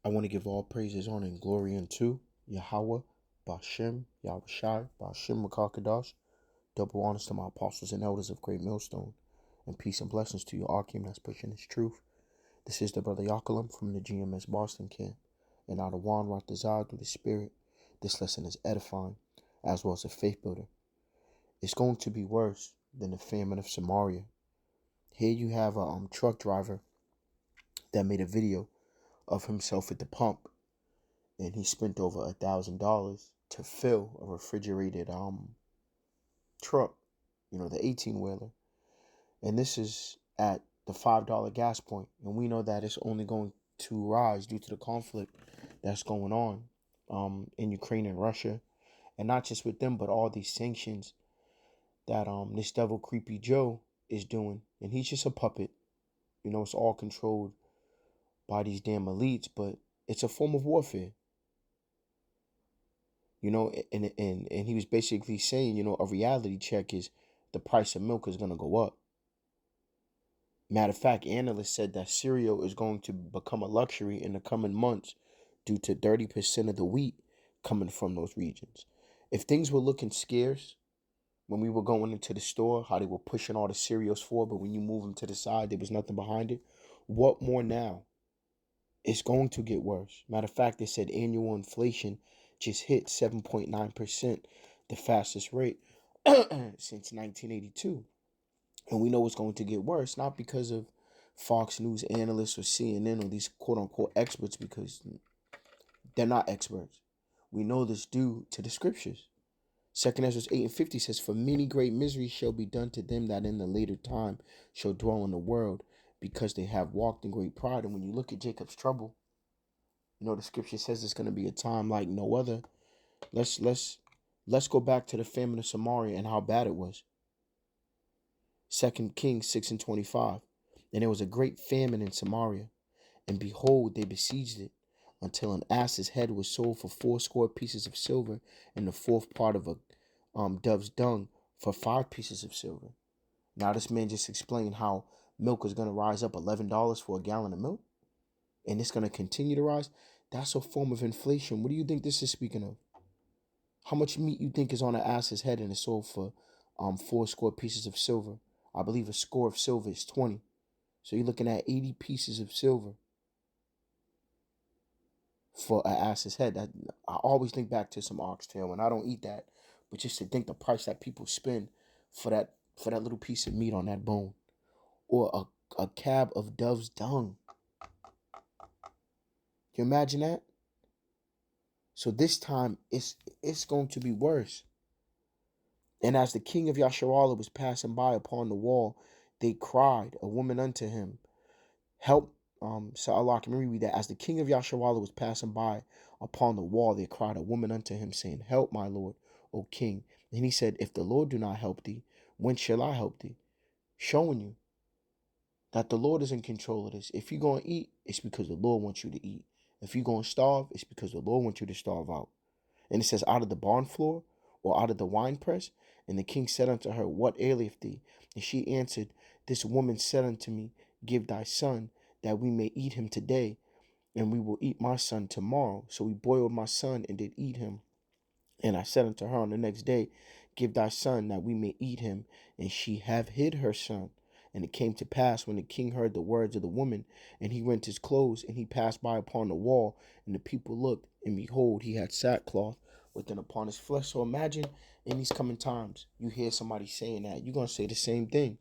I want to give all praises, honor, and glory unto Yahweh, Bashem, Yahushai, Bashem Makakadash. Double honors to my apostles and elders of Great Millstone, and peace and blessings to your Arkim that's pushing his truth. This is the brother Yakalam from the GMS Boston camp, and out of Juan Ratazar through the Spirit. This lesson is edifying, as well as a faith builder. It's going to be worse than the famine of Samaria. Here you have a truck driver that made a video of himself at the pump, and he spent over $1,000 to fill a refrigerated truck, the 18-wheeler. And this is at the $5 gas point, and we know that it's only going to rise due to the conflict that's going on in Ukraine and Russia, and not just with them, but all these sanctions that this devil Creepy Joe is doing, and he's just a puppet. It's all controlled by these damn elites, but it's a form of warfare. And he was basically saying, a reality check is the price of milk is going to go up. Matter of fact, analysts said that cereal is going to become a luxury in the coming months due to 30% of the wheat coming from those regions. If things were looking scarce when we were going into the store, how they were pushing all the cereals forward, but when you move them to the side, there was nothing behind it. What more now? It's going to get worse. Matter of fact, they said annual inflation just hit 7.9%, the fastest rate since 1982. And we know it's going to get worse, not because of Fox News analysts or CNN or these quote unquote experts, because they're not experts. We know this due to the scriptures. 2 Ezra 8:50 says, "For many great miseries shall be done to them that in the later time shall dwell in the world, because they have walked in great pride." And when you look at Jacob's trouble, the scripture says it's going to be a time like no other. Let's go back to the famine of Samaria and how bad it was. 2 Kings 6:25. And there was a great famine in Samaria, and behold, they besieged it, until an ass's head was sold for 80 of silver, and the fourth part of a dove's dung for 5 of silver. Now this man just explained how milk is going to rise up $11 for a gallon of milk, and it's going to continue to rise. That's a form of inflation. What do you think this is speaking of? How much meat you think is on an ass's head and is sold for 80 of silver? I believe a score of silver is 20. So you're looking at 80 pieces of silver for an ass's head. I always think back to some oxtail, and I don't eat that, but just to think the price that people spend for that little piece of meat on that bone, or a cab of dove's dung. Can you imagine that? So this time it's going to be worse. And as the king of Yasharallah was passing by upon the wall, they cried, a woman unto him, "Help." So Allah can read that. As the king of Yasharallah was passing by upon the wall, they cried, a woman unto him, saying, "Help, my lord, O king." And he said, "If the Lord do not help thee, when shall I help thee?" Showing you that the Lord is in control of this. If you're going to eat, it's because the Lord wants you to eat. If you're going to starve, it's because the Lord wants you to starve out. And it says, "Out of the barn floor, or out of the winepress?" And the king said unto her, "What aileth thee?" And she answered, "This woman said unto me, Give thy son, that we may eat him today, and we will eat my son tomorrow. So we boiled my son and did eat him. And I said unto her on the next day, Give thy son, that we may eat him. And she have hid her son. And it came to pass, when the king heard the words of the woman, and he rent his clothes, and he passed by upon the wall, and the people looked, and behold, he had sackcloth within upon his flesh. So imagine in these coming times, you hear somebody saying that, you're going to say the same thing.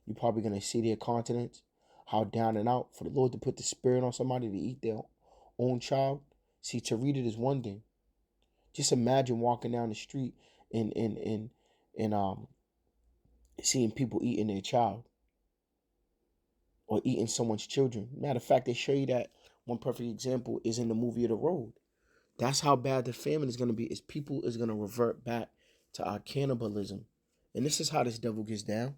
You're probably going to see their countenance, how down and out. For the Lord to put the spirit on somebody to eat their own child. See, to read it is one thing. Just imagine walking down the street and seeing people eating their child or eating someone's children. Matter of fact, they show you that one perfect example is in the movie of The Road. That's how bad the famine is going to be. Is people is going to revert back to our cannibalism, and this is how this devil gets down.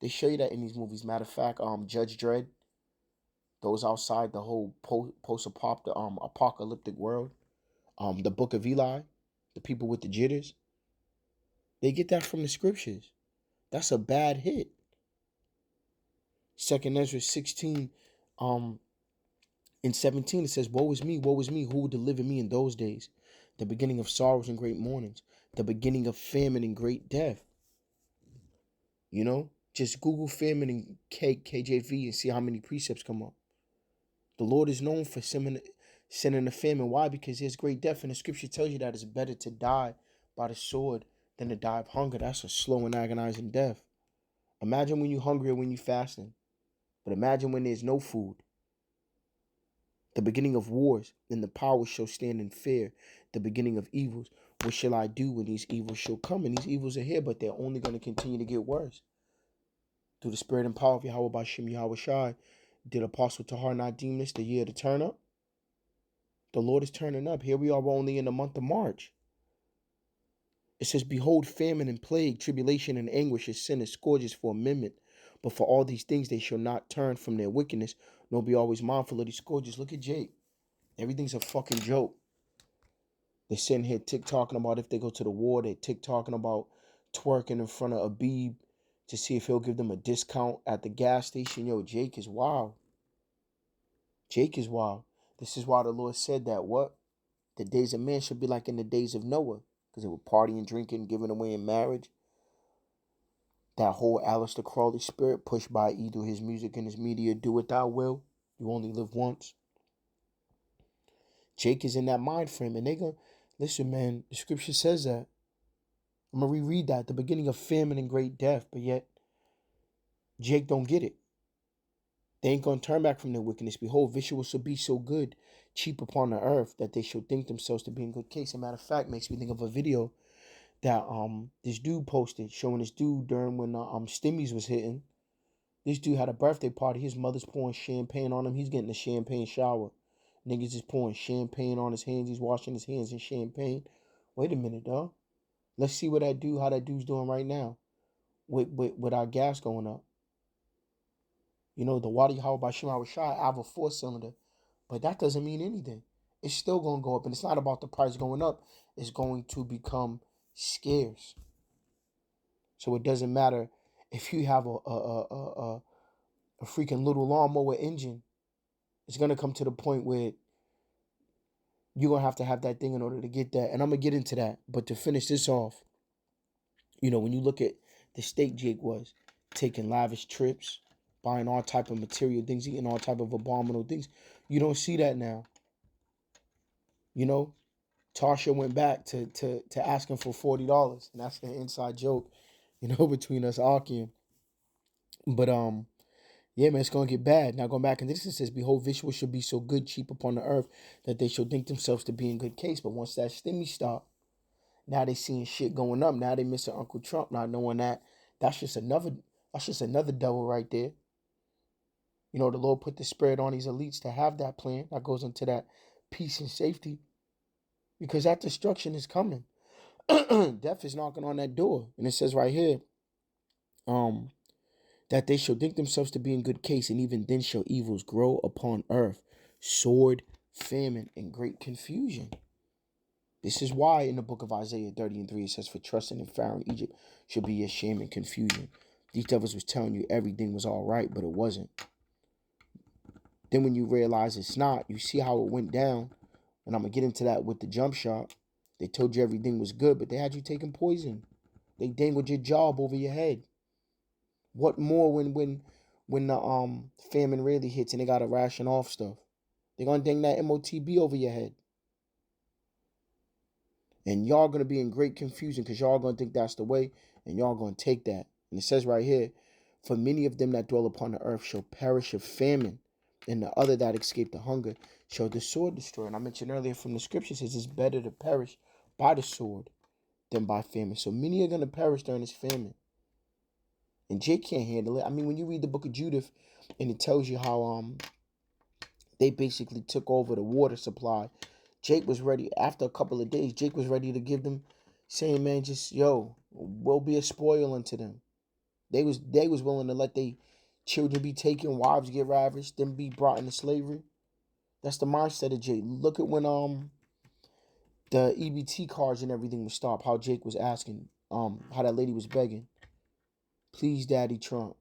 They show you that in these movies. Matter of fact, Judge Dredd, those outside the whole apocalyptic world, the Book of Eli, the people with the jitters, they get that from the scriptures. That's a bad hit. 2 Ezra 16, In 17, it says, woe is me, who will deliver me in those days? The beginning of sorrows and great mournings, the beginning of famine and great death. You know, just Google famine and KJV and see how many precepts come up. The Lord is known for sending a famine. Why? Because there's great death. And the scripture tells you that it's better to die by the sword than to die of hunger. That's a slow and agonizing death. Imagine when you're hungry or when you're fasting. But imagine when there's no food. The beginning of wars, and the power shall stand in fear. The beginning of evils. What shall I do when these evils shall come? And these evils are here, but they're only going to continue to get worse. Through the spirit and power of Yahweh Bashim Yahweh Shai, did Apostle Tahar not deem this the year to turn up? The Lord is turning up. Here we are only in the month of March. It says, behold, famine and plague, tribulation and anguish, is sin and scourges for amendment. But for all these things they shall not turn from their wickedness, nor be always mindful of these scourges. Look at Jake. Everything's a fucking joke. They're sitting here tick-talking about if they go to the war. They're tick-talking about twerking in front of Abib to see if he'll give them a discount at the gas station. Yo, Jake is wild. Jake is wild. This is why the Lord said that what? The days of man should be like in the days of Noah. Because they were partying, drinking, giving away in marriage. That whole Aleister Crowley spirit pushed by E through his music and his media. Do what thou will. You only live once. Jake is in that mind frame. And they gonna, listen, man, the scripture says that. I'm going to reread that. The beginning of famine and great death. But yet, Jake don't get it. They ain't going to turn back from their wickedness. Behold, visuals shall be so good, cheap upon the earth, that they shall think themselves to be in good case. As a matter of fact, makes me think of a video that this dude posted, showing this dude during when Stimmies was hitting. This dude had a birthday party. His mother's pouring champagne on him. He's getting a champagne shower. Niggas is pouring champagne on his hands. He's washing his hands in champagne. Wait a minute, dog. Let's see what how that dude's doing right now with our gas going up. You know, the Wadi Howard by Shema Rashad, I have a 4-cylinder, but that doesn't mean anything. It's still going to go up, and it's not about the price going up. It's going to become scarce. So it doesn't matter if you have a freaking little lawnmower engine. It's going to come to the point where you're going to have that thing in order to get that. And I'm going to get into that. But to finish this off, you know, when you look at the state Jake was, taking lavish trips, buying all type of material things, eating all type of abominable things, you don't see that now. You know, Tasha went back to asking for $40, and that's an inside joke, you know, between us Archean. But yeah, man, it's gonna get bad. Now going back into this, it says, behold, visuals shall be so good, cheap upon the earth, that they shall think themselves to be in good case. But once that stimmy stop, now they seeing shit going up. Now they missing Uncle Trump, not knowing that that's just another devil right there. You know, the Lord put the spirit on these elites to have that plan. That goes into that peace and safety. Because that destruction is coming. Death is knocking on that door. And it says right here, that they shall think themselves to be in good case, and even then shall evils grow upon earth, sword, famine, and great confusion. This is why in the book of Isaiah 30:3 it says, for trusting in Pharaoh and Egypt should be a shame and confusion. These devils was telling you everything was all right, but it wasn't. Then when you realize it's not, you see how it went down. And I'm going to get into that with the jump shot. They told you everything was good, but they had you taking poison. They dangled your job over your head. What more when the famine really hits and they got to ration off stuff? They're going to dang that MOTB over your head. And y'all going to be in great confusion because y'all going to think that's the way, and y'all going to take that. And it says right here, for many of them that dwell upon the earth shall perish of famine, and the other that escape the hunger shall the sword destroy. And I mentioned earlier from the scripture, says it's better to perish by the sword than by famine. So many are going to perish during this famine. And Jake can't handle it. I mean, when you read the book of Judith, and it tells you how they basically took over the water supply, Jake was ready. After a couple of days, Jake was ready to give them, saying, man, just, yo, we'll be a spoil unto them. They was willing to let their children be taken, wives get ravished, them be brought into slavery. That's the mindset of Jake. Look at when the EBT cards and everything was stopped, how Jake was asking, how that lady was begging, please, Daddy Trump.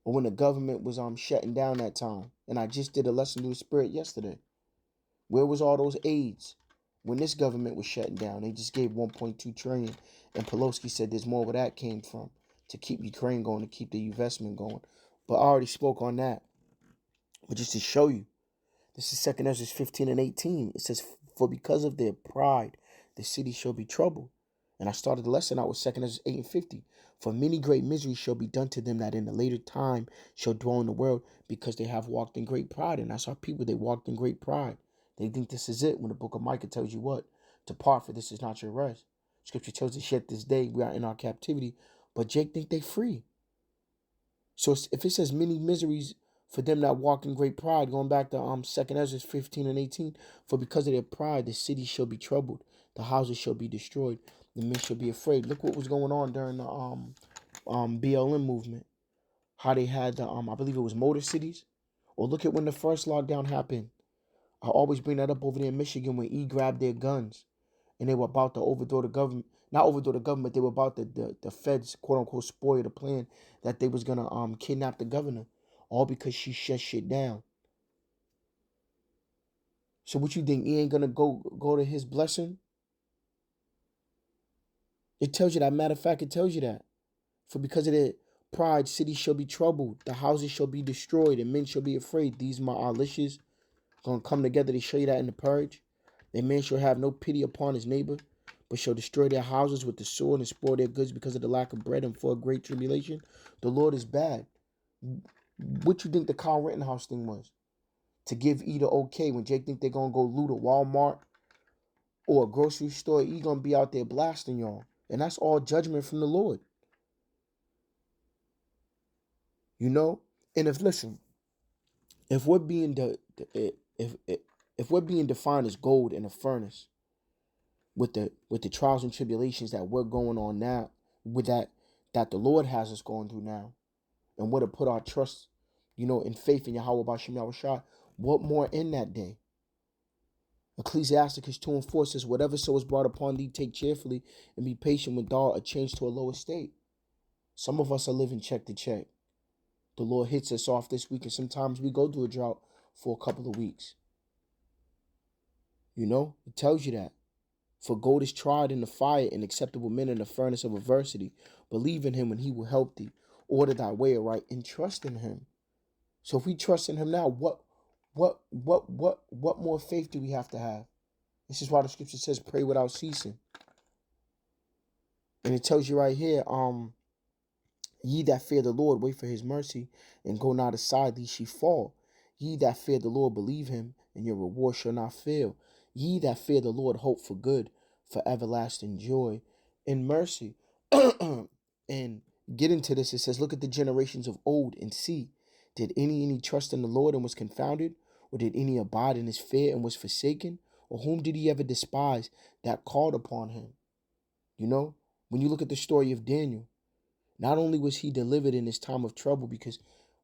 or when the government was shutting down that time. And I just did a lesson through the spirit yesterday. Where was all those aids when this government was shutting down? They just gave 1.2 trillion, and Pelosi said there's more where that came from to keep Ukraine going, to keep the investment going. But I already spoke on that. But just to show you, this is 2 Ezra 15 and 18. It says, for because of their pride, the city shall be troubled. And I started the lesson out with 2 Ezra 8 and 50. For many great miseries shall be done to them that in a later time shall dwell in the world, because they have walked in great pride. And that's our people. They walked in great pride. They think this is it, when the book of Micah tells you what? Depart, for this is not your rest. Scripture tells us yet this day we are in our captivity. But Jake think they free. So if it says many miseries for them that walk in great pride, going back to 2 Ezra 15 and 18, for because of their pride, the city shall be troubled, the houses shall be destroyed, the men shall be afraid. Look what was going on during the BLM movement. How they had the I believe it was Motor Cities. Or look at when the first lockdown happened. I always bring that up over there in Michigan when E grabbed their guns and they were about to overthrow the government. Not overthrow the government, they were about the feds, quote unquote, spoil the plan that they was gonna kidnap the governor. All because she shut shit down. So what you think, he ain't gonna go to his blessing? It tells you that. Matter of fact, it tells you that. For because of their pride, cities shall be troubled, the houses shall be destroyed, and men shall be afraid. These my alicious gonna come together to show you that in the purge. A man shall have no pity upon his neighbor, but shall destroy their houses with the sword and spoil their goods because of the lack of bread and for a great tribulation. The Lord is bad. What you think the Kyle Rittenhouse thing was? To give E the okay when Jake think they're gonna go loot a Walmart or a grocery store, E gonna be out there blasting y'all. And that's all judgment from the Lord. You know? And if we're being if we're being defined as gold in a furnace, with the trials and tribulations that we're going on now, with that the Lord has us going through now, and we're to put our trust, in faith in Yahweh Bashim Yahushua, what more in that day? Ecclesiasticus 2 and 4 says, whatever so is brought upon thee, take cheerfully, and be patient with thou a change to a lower state. Some of us are living check to check. The Lord hits us off this week, and sometimes we go through a drought for a couple of weeks. It tells you that. For gold is tried in the fire, and acceptable men in the furnace of adversity. Believe in him, and he will help thee. Order thy way aright, and trust in him. So if we trust in him now, what more faith do we have to have? This is why the scripture says, pray without ceasing. And it tells you right here, ye that fear the Lord, wait for his mercy, and go not aside, these she fall. Ye that fear the Lord, believe him, and your reward shall not fail. Ye that fear the Lord, hope for good, for everlasting joy and mercy. And get into this, it says, look at the generations of old and see, did any trust in the Lord and was confounded? Or did any abide in his fear and was forsaken? Or whom did he ever despise that called upon him? When you look at the story of Daniel, not only was he delivered in his time of trouble, because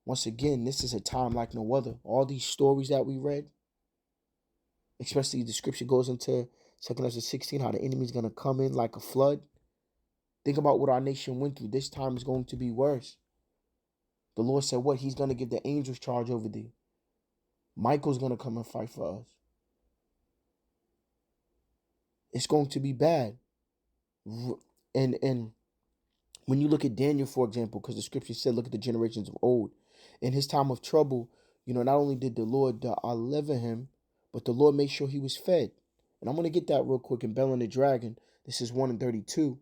once again, this is a time like no other. All these stories that we read, especially the scripture goes into 2 Ezra 16, how the enemy's going to come in like a flood. Think about what our nation went through. This time is going to be worse. The Lord said what? He's going to give the angels charge over thee. Michael's going to come and fight for us. It's going to be bad. And when you look at Daniel, for example, because the scripture said, look at the generations of old. In his time of trouble, not only did the Lord deliver him, but the Lord made sure he was fed. And I'm going to get that real quick in Bel and the Dragon. This is 1 and 32.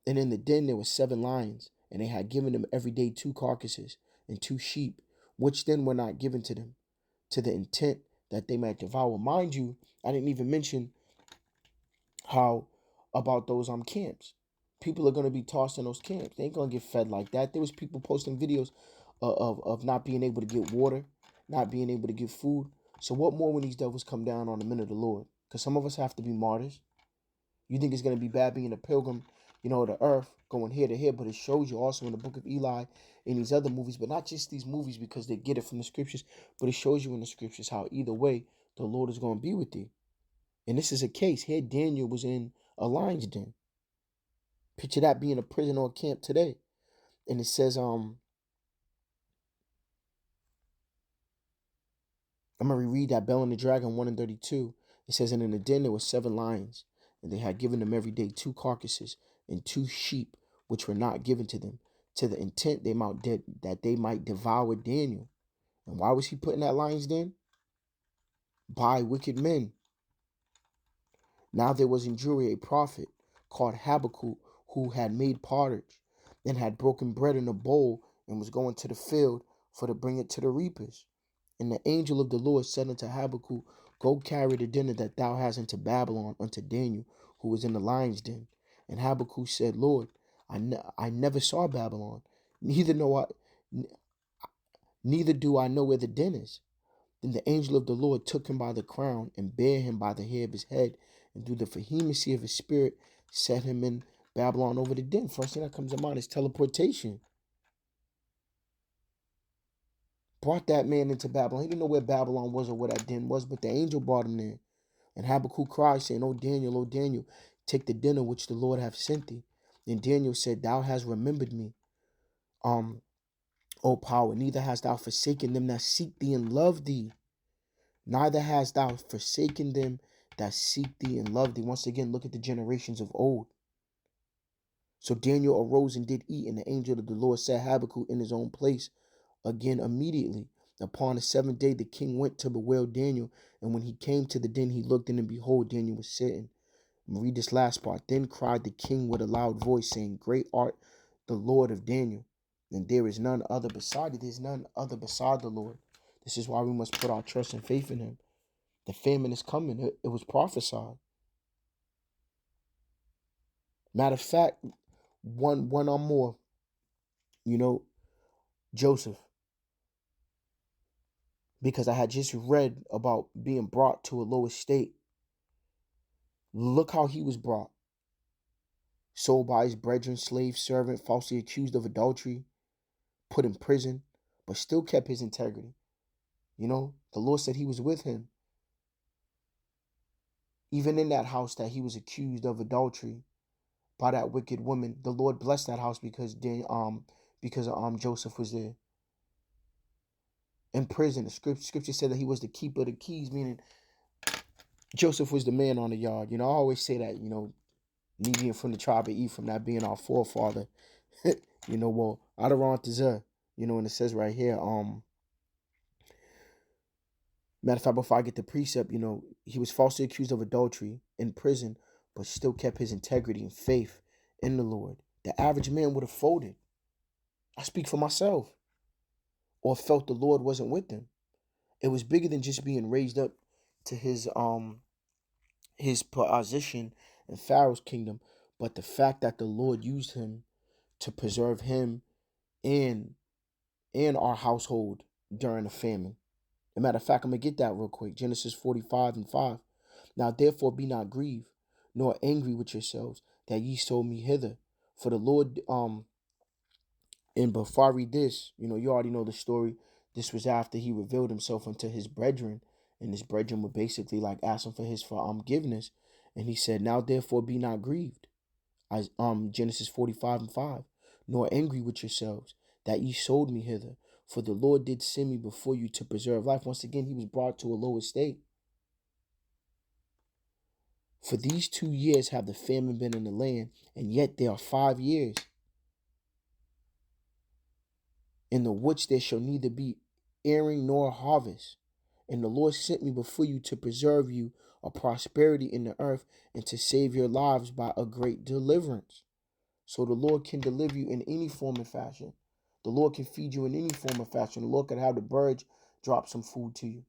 And in the den there were 7 lions, and they had given them every day 2 carcasses and 2 sheep, which then were not given to them, to the intent that they might devour. Mind you, I didn't even mention how about those camps. People are going to be tossed in those camps. They ain't going to get fed like that. There was people posting videos of not being able to get water, not being able to get food. So what more when these devils come down on the men of the Lord? Because some of us have to be martyrs. You think it's going to be bad being a pilgrim, the earth, going here to here, but it shows you also in the book of Eli, in these other movies, but not just these movies because they get it from the scriptures, but it shows you in the scriptures how either way, the Lord is going to be with thee. And this is a case. Here Daniel was in a lion's den. Picture that being a prison or a camp today. And it says, I'm going to reread that. Bell and the Dragon 1 and 32. It says, and in the den there were 7 lions, and they had given them every day 2 carcasses and 2 sheep, which were not given to them, to the intent that they might devour Daniel. And why was he put in that lion's den? By wicked men. Now there was in Jewry a prophet called Habakkuk, who had made pottage and had broken bread in a bowl and was going to the field for to bring it to the reapers. And the angel of the Lord said unto Habakkuk, go carry the dinner that thou hast into Babylon unto Daniel, who was in the lion's den. And Habakkuk said, Lord, I never saw Babylon, neither do I know where the den is. Then the angel of the Lord took him by the crown and bare him by the hair of his head, and through the vehemency of his spirit set him in Babylon over the den. First thing that comes to mind is teleportation. Brought that man into Babylon. He didn't know where Babylon was or where that den was, but the angel brought him there. And Habakkuk cried, saying, O Daniel, take the dinner which the Lord hath sent thee. And Daniel said, Thou hast remembered me, O power, neither hast thou forsaken them that seek thee and love thee. Neither hast thou forsaken them that seek thee and love thee. Once again, look at the generations of old. So Daniel arose and did eat, and the angel of the Lord set Habakkuk in his own place again immediately. Upon the 7th day, the king went to bewail Daniel, and when he came to the den, he looked in, and behold, Daniel was sitting. I'm read this last part. Then cried the king with a loud voice, saying, Great art the Lord of Daniel, and there is none other beside thee. There's none other beside the Lord. This is why we must put our trust and faith in him. The famine is coming. It was prophesied. Matter of fact, one or more, Joseph, because I had just read about being brought to a low estate. Look how he was brought. Sold by his brethren, slave, servant, falsely accused of adultery, put in prison, but still kept his integrity. The Lord said he was with him. Even in that house that he was accused of adultery by that wicked woman, the Lord blessed that house because Joseph was there. In prison, the scripture said that he was the keeper of the keys, meaning Joseph was the man on the yard. I always say that, me being from the tribe of Ephraim, that being our forefather, well, Adarantazah, and it says right here, matter of fact, before I get the precept, he was falsely accused of adultery in prison, but still kept his integrity and faith in the Lord. The average man would have folded. I speak for myself. Or felt the Lord wasn't with them. It was bigger than just being raised up to his position in Pharaoh's kingdom, but the fact that the Lord used him to preserve him and our household during the famine. As a matter of fact, I'm going to get that real quick. Genesis 45 and 5. Now therefore be not grieved, nor angry with yourselves, that ye sold me hither. For the Lord, and before I read this, you already know the story. This was after he revealed himself unto his brethren, and his brethren were basically like asking for his forgiveness. And he said, now therefore be not grieved. Genesis 45 and 5. Nor angry with yourselves, that ye sold me hither. For the Lord did send me before you to preserve life. Once again, he was brought to a low estate. For these 2 years have the famine been in the land, and yet there are 5 years in the which there shall neither be airing nor harvest. And the Lord sent me before you to preserve you a prosperity in the earth and to save your lives by a great deliverance. So the Lord can deliver you in any form and fashion. The Lord can feed you in any form or fashion. The Lord can have the birds drop some food to you.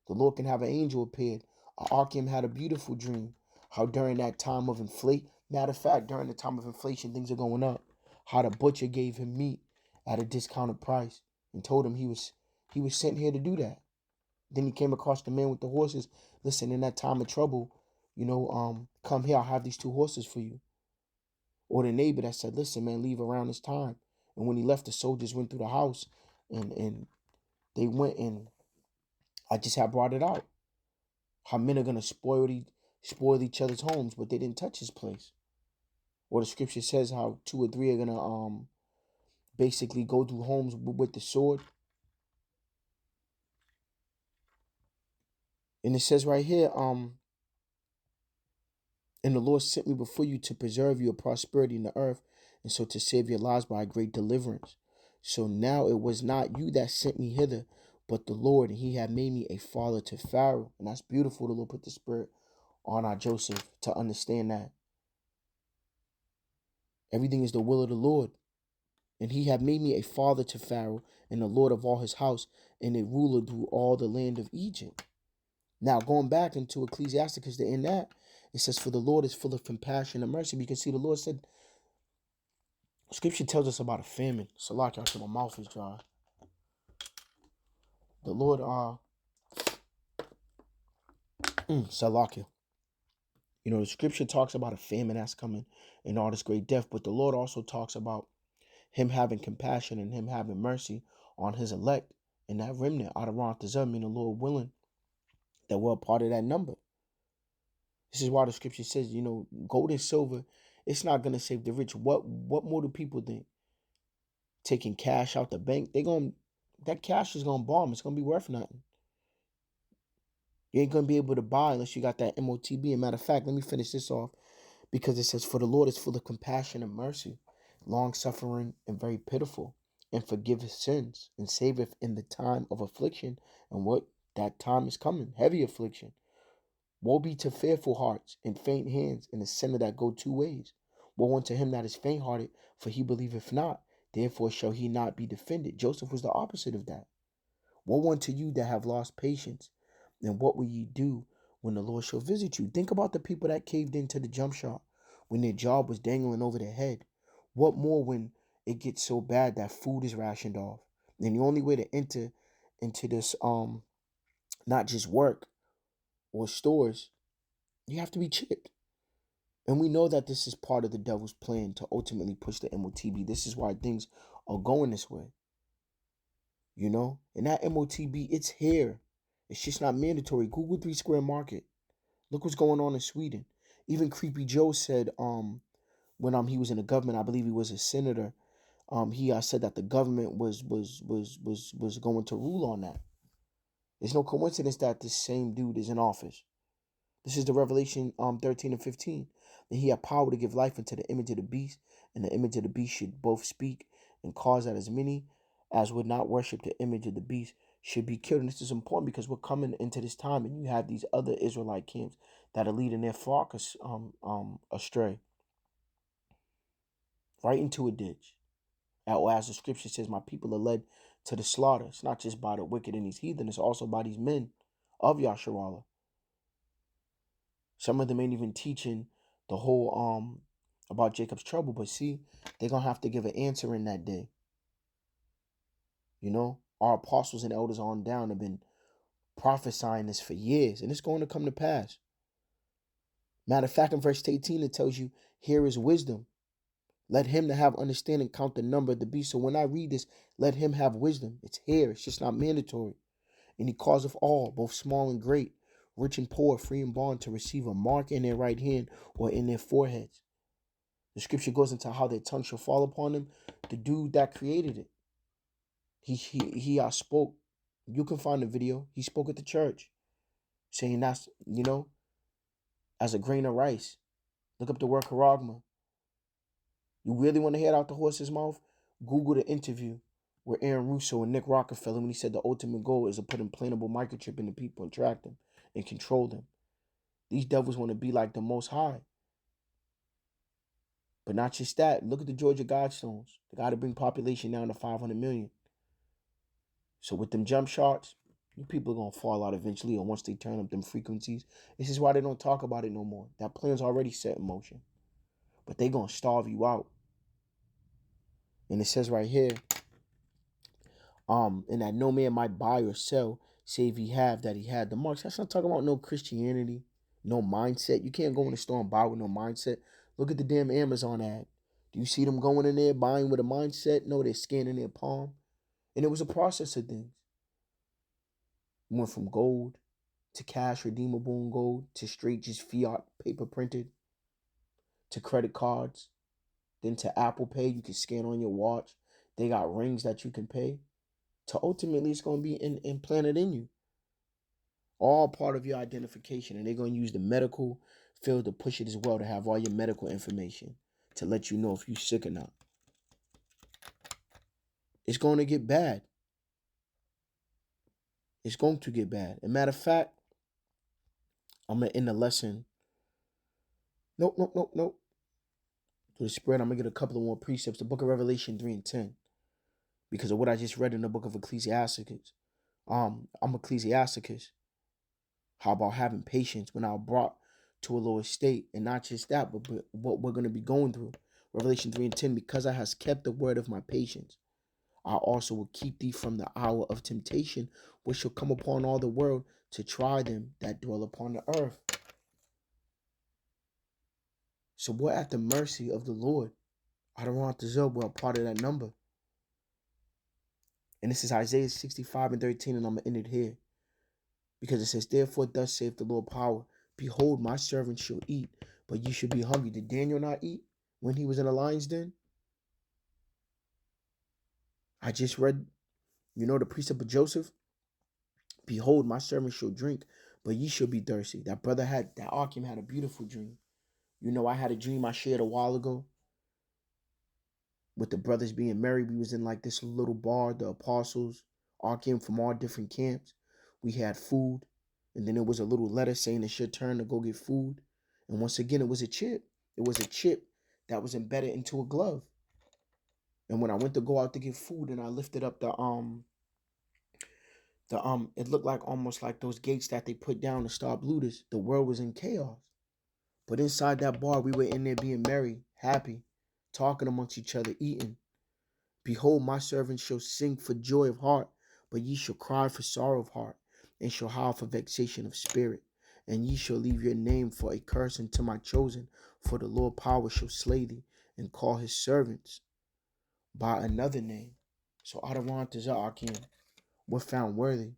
The Lord can have an angel appeared. Archim had a beautiful dream. How during that time of matter of fact, during the time of inflation, things are going up. How the butcher gave him meat at a discounted price and told him he was sent here to do that. Then he came across the man with the horses. Listen, in that time of trouble, come here, I'll have these 2 horses for you. Or the neighbor that said, listen, man, leave around this time. And when he left, the soldiers went through the house and they went, and I just had brought it out. How men are going to spoil each other's homes, but they didn't touch his place. Or the scripture says how 2 or 3 are going to basically go through homes with the sword. And it says right here, and the Lord sent me before you to preserve your prosperity in the earth, and so to save your lives by a great deliverance. So now it was not you that sent me hither, but the Lord, and he had made me a father to Pharaoh. And that's beautiful. The Lord put the spirit on our Joseph to understand that everything is the will of the Lord. And he had made me a father to Pharaoh, and the Lord of all his house, and a ruler through all the land of Egypt. Now, going back into Ecclesiasticus, in that, it says, for the Lord is full of compassion and mercy. Because, see, the Lord said, Scripture tells us about a famine. Salakia, my mouth is dry. The Lord, Salakia. You know, the Scripture talks about a famine that's coming and all this great death. But the Lord also talks about him having compassion and him having mercy on his elect and that remnant out of Rontazum, and the Lord willing that we're a part of that number. This is why the Scripture says, you know, gold and silver, it's not going to save the rich. What more do people think? Taking cash out the bank, that cash is gonna bomb. It's gonna be worth nothing. You ain't gonna be able to buy unless you got that MOTB. And matter of fact, let me finish this off, because it says, for the Lord is full of compassion and mercy, long suffering and very pitiful, and forgiveth sins, and saveth in the time of affliction. And what that time is coming, heavy affliction. Woe be to fearful hearts and faint hands, and a sinner that go two ways. Woe unto him that is faint hearted, for he believeth not, therefore shall he not be defended. Joseph was the opposite of that. Woe unto you that have lost patience, and what will ye do when the Lord shall visit you? Think about the people that caved into the jump shot when their job was dangling over their head. What more when it gets so bad that food is rationed off? And the only way to enter into this not just work or stores, you have to be chipped. And we know that this is part of the devil's plan to ultimately push the MOTB. This is why things are going this way. You know? And that MOTB, it's here. It's just not mandatory. Google 3 Square Market. Look what's going on in Sweden. Even Creepy Joe said, when he was in the government, I believe he was a senator, he said that the government was going to rule on that. There's no coincidence that this same dude is in office. This is the Revelation 13 and 15. And he had power to give life unto the image of the beast, and the image of the beast should both speak and cause that as many as would not worship the image of the beast should be killed. And this is important because we're coming into this time, and you have these other Israelite camps that are leading their flock astray, right into a ditch. Or as the Scripture says, my people are led to the slaughter. It's not just by the wicked and these heathen, it's also by these men of Yasharallah. Some of them ain't even teaching the whole about Jacob's trouble, but see, they're gonna have to give an answer in that day. You know, our apostles and elders on down have been prophesying this for years, and it's going to come to pass. Matter of fact, in verse 18, it tells you, here is wisdom. Let him that have understanding count the number of the beast. So when I read this, let him have wisdom. It's here. It's just not mandatory. And he causeth all, both small and great, rich and poor, free and bond, to receive a mark in their right hand or in their foreheads. The Scripture goes into how their tongue shall fall upon them. The dude that created it, he spoke. You can find the video. He spoke at the church, saying that's, you know, as a grain of rice. Look up the word charagma. You really want to hear it out the horse's mouth? Google the interview with Aaron Russo and Nick Rockefeller when he said the ultimate goal is to put implantable microchip in the people and track them and control them. These devils want to be like the Most High. But not just that. Look at the Georgia Guidestones. They got to bring population down to 500 million. So with them jump shots, you people are going to fall out eventually, or once they turn up them frequencies. This is why they don't talk about it no more. That plan's already set in motion. But they going to starve you out. And it says right here, and that no man might buy or sell, save he have that he had the marks. That's not talking about no Christianity, no mindset. You can't go in the store and buy with no mindset. Look at the damn Amazon ad. Do you see them going in there buying with a mindset? No, they're scanning their palm. And it was a process of things. Went from gold to cash redeemable in gold to straight just fiat paper printed to credit cards, then to Apple Pay. You can scan on your watch. They got rings that you can pay. To ultimately, it's going to be implanted in you. All part of your identification. And they're going to use the medical field to push it as well, to have all your medical information to let you know if you're sick or not. It's going to get bad. It's going to get bad. As a matter of fact, I'm going to end the lesson. Nope. To the spread, I'm going to get a couple of more precepts. The book of Revelation 3 and 10. Because of what I just read in the book of Ecclesiasticus. I'm Ecclesiasticus. How about having patience when I'm brought to a lower state? And not just that, but what we're going to be going through. Revelation 3 and 10. Because I has kept the word of my patience, I also will keep thee from the hour of temptation, which shall come upon all the world to try them that dwell upon the earth. So we're at the mercy of the Lord. I don't want to Zob, we're a part of that number. And this is Isaiah 65 and 13, and I'm going to end it here. Because it says, therefore thus saith the Lord power, behold, my servant shall eat, but you should be hungry. Did Daniel not eat when he was in the lion's den? I just read, the precept of Joseph. Behold, my servant shall drink, but ye shall be thirsty. That Akim had a beautiful dream. I had a dream I shared a while ago with the brothers being married. We was in like this little bar, the apostles all came from all different camps. We had food, and then there was a little letter saying it's your turn to go get food. And once again, it was a chip. It was a chip that was embedded into a glove. And when I went to go out to get food and I lifted up it looked like almost like those gates that they put down to stop looters. The world was in chaos. But inside that bar, we were in there being merry, happy, talking amongst each other, eating. Behold, my servant shall sing for joy of heart, but ye shall cry for sorrow of heart, and shall howl for vexation of spirit. And ye shall leave your name for a curse unto my chosen, for the Lord power shall slay thee, and call his servants by another name. So Adonai Akim, we're found worthy.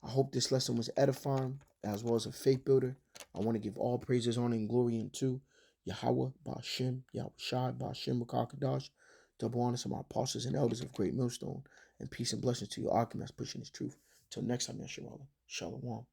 I hope this lesson was edifying as well as a faith builder. I want to give all praises, honor, and glory unto Yahweh, Ba'ashem, Yahweh Shai, Ba'ashem, Rakakadash, double honor to my apostles and elders of Great Millstone, and peace and blessings to your Akim that's pushing his truth. Till next time, Yasharallah. Shalom.